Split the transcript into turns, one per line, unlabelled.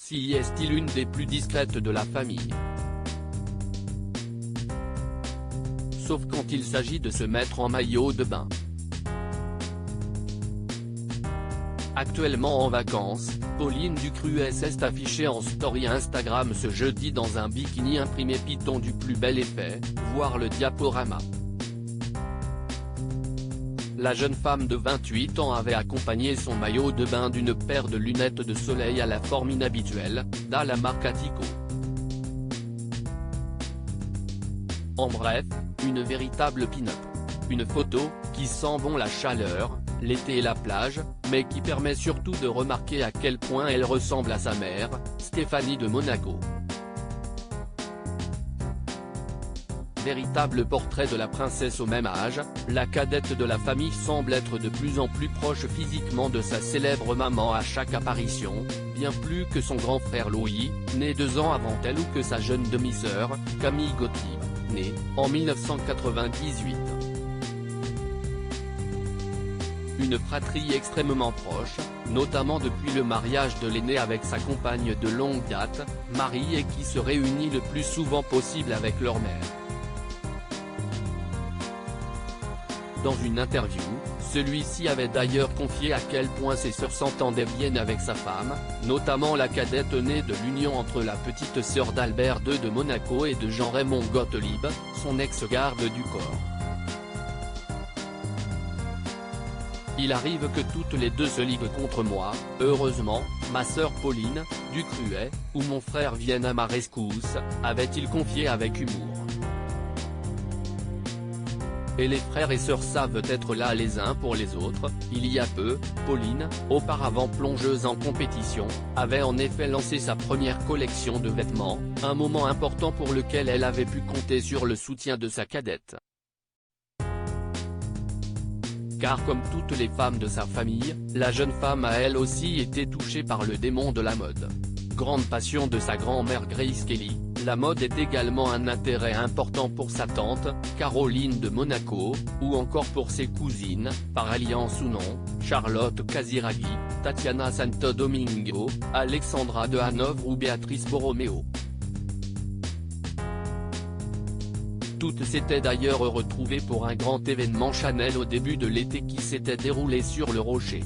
Si est-il l'une des plus discrètes de la famille. Sauf quand il s'agit de se mettre en maillot de bain. Actuellement en vacances, Pauline Ducruès est affichée en story Instagram ce jeudi dans un bikini imprimé Python du plus bel effet, voir le diaporama. La jeune femme de 28 ans avait accompagné son maillot de bain d'une paire de lunettes de soleil à la forme inhabituelle, de la marque Atico. En bref, une véritable pin-up. Une photo, qui sent bon la chaleur, l'été et la plage, mais qui permet surtout de remarquer à quel point elle ressemble à sa mère, Stéphanie de Monaco. Véritable portrait de la princesse au même âge, la cadette de la famille semble être de plus en plus proche physiquement de sa célèbre maman à chaque apparition, bien plus que son grand frère Louis, né 2 ans avant elle ou que sa jeune demi-sœur, Camille Gottlieb, née en 1998. Une fratrie extrêmement proche, notamment depuis le mariage de l'aîné avec sa compagne de longue date, Marie, et qui se réunit le plus souvent possible avec leur mère. Dans une interview, celui-ci avait d'ailleurs confié à quel point ses sœurs s'entendaient bien avec sa femme, notamment la cadette née de l'union entre la petite sœur d'Albert II de Monaco et de Jean-Raymond Gottlieb, son ex-garde du corps. Il arrive que toutes les deux se liguent contre moi, heureusement, ma sœur Pauline Ducruès, ou mon frère viennent à ma rescousse, avait-il confié avec humour. Et les frères et sœurs savent être là les uns pour les autres. Il y a peu, Pauline, auparavant plongeuse en compétition, avait en effet lancé sa première collection de vêtements, un moment important pour lequel elle avait pu compter sur le soutien de sa cadette. Car comme toutes les femmes de sa famille, la jeune femme a elle aussi été touchée par le démon de la mode. Grande passion de sa grand-mère Grace Kelly, la mode est également un intérêt important pour sa tante, Caroline de Monaco, ou encore pour ses cousines, par alliance ou non, Charlotte Casiraghi, Tatiana Santo Domingo, Alexandra de Hanovre ou Béatrice Borromeo. Toutes s'étaient d'ailleurs retrouvées pour un grand événement Chanel au début de l'été qui s'était déroulé sur le Rocher.